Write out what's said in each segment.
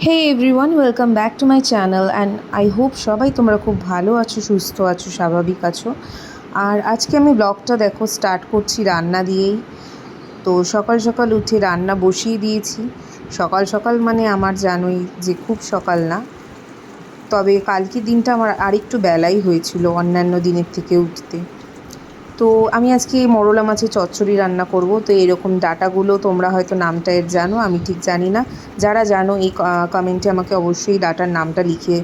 Hey everyone, welcome back to my channel and I hope সবাই তোমরা খুব ভালো আছো, সুস্থ আছো, স্বাভাবিক আছো। আর আজকে আমি ব্লগটা দেখো স্টার্ট করছি রান্না দিয়েই। তো সকাল সকাল উঠে রান্না বসিয়ে দিয়েছি। সকাল সকাল মানে আমার জানোই যে খুব সকাল না, তবে কালকের দিনটা আমার আরেকটু বেলাই হয়েছিল অন্যান্য দিনের থেকে উঠতে। তো আমি আজকে মরলা মাছের চচ্চড়ি রান্না করব। তো এরকম ডাটাগুলো তোমরা হয়তো নামটা এর জানো, আমি ঠিক জানি না। যারা জানো এই কমেন্টে আমাকে অবশ্যই ডাটার নামটা লিখে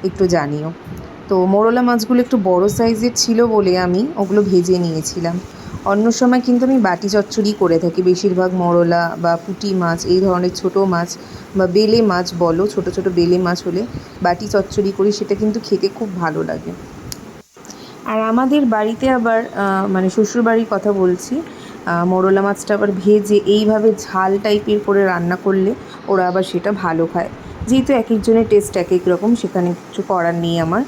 একটু জানিও। তো মরলা মাছগুলো একটু বড় সাইজের ছিল বলে আমি ওগুলো ভেজে নিয়েছিলাম। অন্য সময় কিন্তু আমি বাটি চচ্চড়ি করে থাকি, বেশিরভাগ মরলা বা পুঁটি মাছ এই ধরনের ছোটো মাছ বা বেলে মাছ বলো, ছোটো ছোটো বেলে মাছ হলে বাটি চচ্চড়ি করি, সেটা কিন্তু খেতে খুব ভালো লাগে। আর আমাদের বাড়িতে আবার মানে শ্বশুরবাড়ির কথা বলছি, মোরলা মাছটা আবার ভেজে এইভাবে ঝাল টাইপের করে রান্না করলে ওরা আবার সেটা ভালো খায়। যেহেতু এক একজনের টেস্ট এক এক রকম, সেখানে কিছু করার নেই আমার।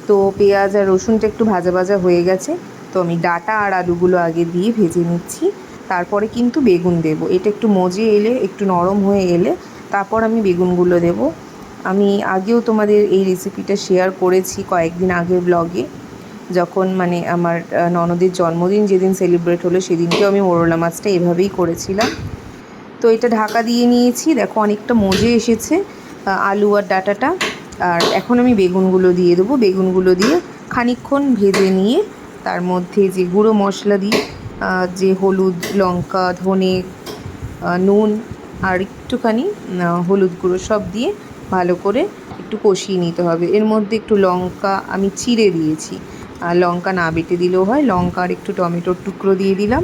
তো পেঁয়াজ আর রসুনটা একটু ভাজা ভাজা হয়ে গেছে, তো আমি ডাঁটা আর আলুগুলো আগে দিয়ে ভেজে নিচ্ছি। তারপরে কিন্তু বেগুন দেবো, এটা একটু মজে এলে, একটু নরম হয়ে এলে তারপর আমি বেগুনগুলো দেবো। আমি আগেও তোমাদের এই রেসিপিটা শেয়ার করেছি কয়েকদিন আগের ব্লগে, যখন মানে আমার ননদের জন্মদিন যেদিন সেলিব্রেট হলো সেদিনকেও আমি মোরলা মাছটা এভাবেই করেছিলাম। তো এটা ঢাকা দিয়ে নিয়েছি, দেখো অনেকটা মজে এসেছে আলু আর ডাঁটাটা। আর এখন আমি বেগুনগুলো দিয়ে দেবো। বেগুনগুলো দিয়ে খানিকক্ষণ ভেজে নিয়ে তার মধ্যে যে গুঁড়ো মশলা দিই, যে হলুদ, লঙ্কা, ধনে, নুন আর একটুখানি হলুদ গুঁড়ো সব দিয়ে ভালো করে একটু কষিয়ে নিতে হবে। এর মধ্যে একটু লঙ্কা আমি চিড়ে দিয়েছি, আর লঙ্কা না বেটে দিলেও হয়। লঙ্কা আর একটু টমেটোর টুকরো দিয়ে দিলাম,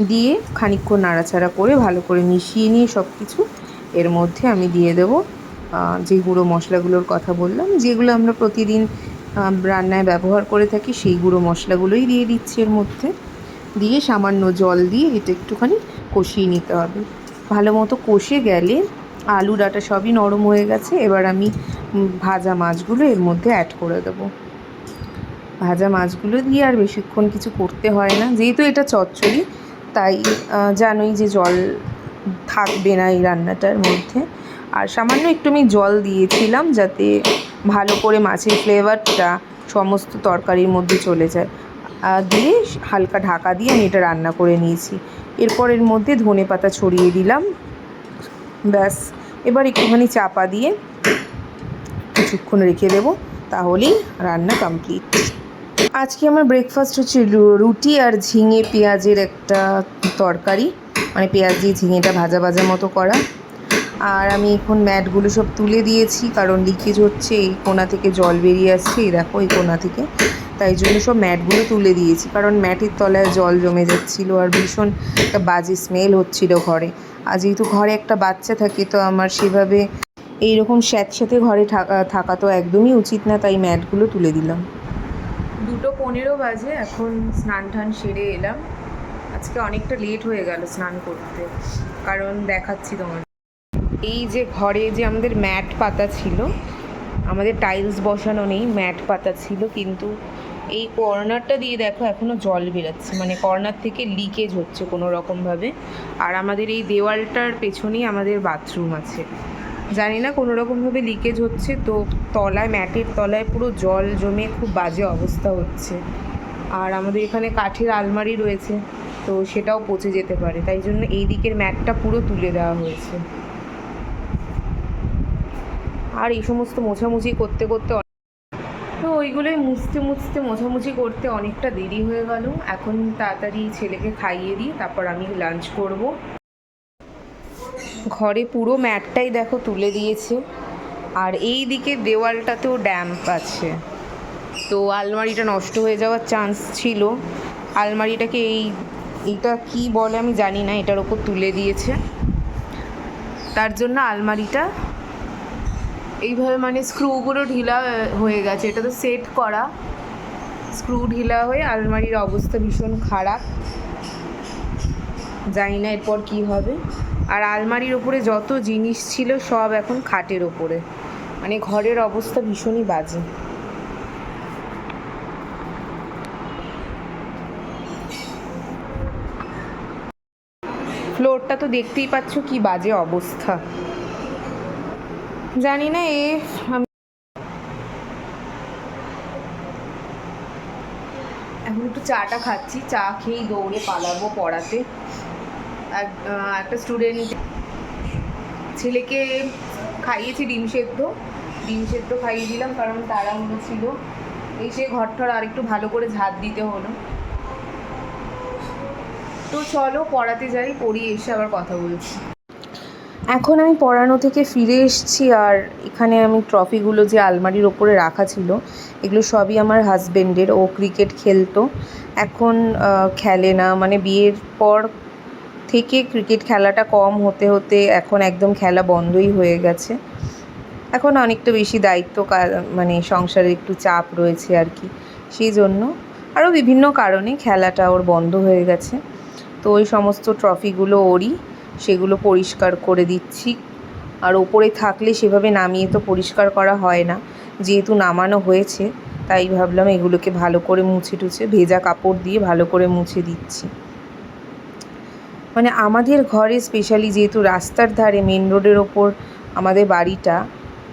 দিয়ে খানিকক্ষণ নাড়াচাড়া করে ভালো করে মিশিয়ে নিয়ে সব কিছু এর মধ্যে আমি দিয়ে দেবো যে গুঁড়ো মশলাগুলোর কথা বললাম, যেগুলো আমরা প্রতিদিন রান্নায় ব্যবহার করে থাকি, সেই গুঁড়ো মশলাগুলোই দিয়ে দিচ্ছি এর মধ্যে। দিয়ে সামান্য জল দিয়ে এটা একটুখানি কষিয়ে নিতে হবে। ভালো মতো কষে গেলে আলু ডাঁটা সবই নরম হয়ে গেছে, এবার আমি ভাজা মাছগুলো এর মধ্যে অ্যাড করে দেবো। ভাজা মাছগুলো দিয়ে আর বেশিক্ষণ কিছু করতে হয় না, যেহেতু এটা চচ্চড়ি তাই জানোই যে জল থাকবে না এই রান্নাটার মধ্যে। আর সামান্য একটু আমি জল দিয়েছিলাম যাতে ভালো করে মাছের ফ্লেভারটা সমস্ত তরকারির মধ্যে চলে যায়। দিয়ে হালকা ঢাকা দিয়ে আমি এটা রান্না করে নিয়েছি। এরপর এর মধ্যে ধনেপাতা ছড়িয়ে দিলাম, ব্যাস। এবার একটুখানি চাপা দিয়ে কিছুক্ষণ রেখে দেবো, তাহলেই রান্না কমপ্লিট। আজকে আমার ব্রেকফাস্ট হচ্ছে রুটি আর ঝিঙে পেঁয়াজের একটা তরকারি, মানে পেঁয়াজ দিয়ে ঝিঙেটা ভাজা ভাজা মতো করা। আর আমি এখন ম্যাটগুলো সব তুলে দিয়েছি, কারণ লিকেজ হচ্ছে, এই কোণা থেকে জল বেরিয়ে আসছে, এই দেখো এই কোণা থেকে। তাই জন্য সব ম্যাটগুলো তুলে দিয়েছি, কারণ ম্যাটের তলায় জল জমে যাচ্ছিলো আর ভীষণ একটা বাজে স্মেল হচ্ছিলো ঘরে। আর যেহেতু ঘরে একটা বাচ্চা থাকে, তো আমার সেভাবে এইরকম স্যাঁতস্যাঁতে ঘরে থাকা তো একদমই উচিত না, তাই ম্যাটগুলো তুলে দিলাম। 2:15 বাজে, এখন স্নান টান সেরে এলাম। আজকে অনেকটা লেট হয়ে গেল স্নান করতে, কারণ দেখাচ্ছি তোমার। এই যে ঘরে যে আমাদের ম্যাট পাতা ছিল, আমাদের টাইলস বসানো নেই, ম্যাট পাতা ছিল, কিন্তু এই কর্নারটা দিয়ে দেখো এখনও জল বেরোচ্ছে, মানে কর্নার থেকে লিকেজ হচ্ছে কোনো রকমভাবে। আর আমাদের এই দেওয়ালটার পেছনেই আমাদের বাথরুম আছে, জানি না কোনো রকমভাবে লিকেজ হচ্ছে, তো তলায় ম্যাটের তলায় পুরো জল জমে খুব বাজে অবস্থা হচ্ছে। আর আমাদের এখানে কাঠের আলমারি রয়েছে, তো সেটাও পচে যেতে পারে, তাই জন্য এই দিকের ম্যাটটা পুরো তুলে দেওয়া হয়েছে। আর এই সমস্ত মোছামুছি করতে করতে তো ওইগুলোই মুছতে মুছতে মোছামুছি করতে অনেকটা দেরি হয়ে গেল। এখন তাড়াতাড়ি ছেলেকে খাইয়ে দিই, তারপর আমি লাঞ্চ করব। ঘরে পুরো ম্যাটটাই দেখো তুলে দিয়েছে, আর এই দিকে দেওয়ালটাতেও ড্যাম্প আছে, তো আলমারিটা নষ্ট হয়ে যাওয়ার চান্স ছিল। আলমারিটাকে এইটা কি বলে আমি জানি না, এটার ওপর তুলে দিয়েছে, তার জন্য আলমারিটা এইভাবে মানে স্ক্রুগুলো ঢিলা হয়ে গেছে। এটা তো সেট করা, স্ক্রু ঢিলা হয়ে আলমারির অবস্থা ভীষণ খারাপ, জানি না এরপর কী হবে। আর আলমারির ওপরে যত জিনিস ছিল সব এখন খাটের ওপরে, মানে ঘরের অবস্থা ভীষণই বাজে। ফ্লোরটা তো দেখতেই পাচ্ছ কি বাজে অবস্থা। জানি না এখন একটু চাটা খাচ্ছি, চা খেয়েই দৌড়ে পালাবো পড়াতে। আর একটা স্টুডেন্ট ছেলেকে খাইয়েছি ডিম সেদ্ধ খাইয়ে দিলাম, কারণ তাড়াহুড়ো ছিল। এসে ঘরটার আর একটু ভালো করে ঝাঁট দিতে হলো। তো চলো পড়াতে যাই, পড়িয়ে এসে আবার কথা বলছি। এখন আমি পড়ানো থেকে ফিরে এসেছি, আর এখানে আমি ট্রফিগুলো যে আলমারির ওপরে রাখা ছিল এগুলো সবই আমার হাজবেন্ডের। ও ক্রিকেট খেলতো, এখন খেলে না, মানে বিয়ের পর থেকে ক্রিকেট খেলাটা কম হতে হতে এখন একদম খেলা বন্ধই হয়ে গেছে। এখন অনেকটা বেশি দায়িত্ব, মানে সংসারে একটু চাপ রয়েছে আর কি, সেই জন্য আরও বিভিন্ন কারণে খেলাটা ওর বন্ধ হয়ে গেছে। তো ওই সমস্ত ট্রফিগুলো ওরই, সেগুলো পরিষ্কার করে দিচ্ছি। আর ওপরে থাকলে সেভাবে নামিয়ে তো পরিষ্কার করা হয় না, যেহেতু নামানো হয়েছে তাই ভাবলাম এগুলোকে ভালো করে মুছে টুছে ভেজা কাপড় দিয়ে ভালো করে মুছে দিচ্ছি। মানে আমাদের ঘরে স্পেশালি যেহেতু রাস্তার ধারে, মেন রোডের ওপর আমাদের বাড়িটা,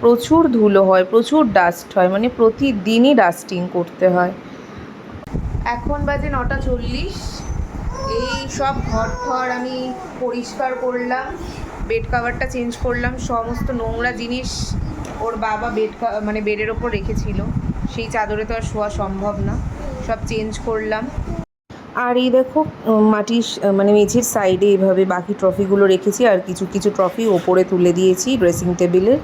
প্রচুর ধুলো হয়, প্রচুর ডাস্ট হয়, মানে প্রতিদিনই ডাস্টিং করতে হয়। এখন বাজে 9:40। এই সব ঘর আমি পরিষ্কার করলাম, বেড কাভারটা চেঞ্জ করলাম, সমস্ত নোংরা জিনিস ওর বাবা মানে বেডের ওপর রেখেছিল, সেই চাদরে তো আর শোয়া সম্ভব না, সব চেঞ্জ করলাম। আর এই দেখো মাটির মানে মেঝের সাইডে এভাবে বাকি ট্রফিগুলো রেখেছি, আর কিছু কিছু ট্রফি ওপরে তুলে দিয়েছি ড্রেসিং টেবিলের।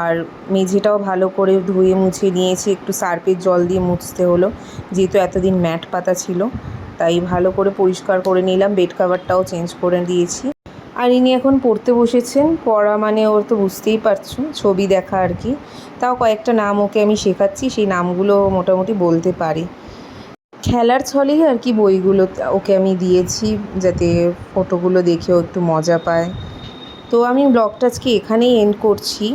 আর মেঝেটাও ভালো করে ধুয়ে মুছে নিয়েছি, একটু সার্ফের জল দিয়ে মুছতে হলো, যেহেতু এতদিন ম্যাট পাতা ছিল, তাই ভালো করে পরিষ্কার করে নিলাম। বেড কাভারটাও চেঞ্জ করে দিয়েছি। আর ইনি এখন পড়তে বসেছেন, পড়া মানে ওর তো বুঝতেই পারছো, ছবি দেখা আর কি। তাও কয়েকটা নাম ওকে আমি শেখাচ্ছি, সেই নামগুলো মোটামুটি বলতে পারে। খেলার ছলেই আর কি বইগুলো ওকে আমি দিয়েছি, যাতে ফটোগুলো দেখেও একটু মজা পায়। তো আমি ব্লগটা আজকে এখানেই এন্ড করছি।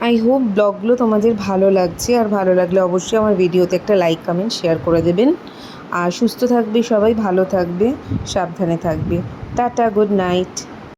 আই হোপ ব্লগগুলো তোমাদের ভালো লাগছে, আর ভালো লাগলে অবশ্যই আমার ভিডিওতে একটা লাইক কমেন্ট শেয়ার করে দেবেন। আর সুস্থ থাকবে সবাই, ভালো থাকবে, সাবধানে থাকবে। Tata, good night.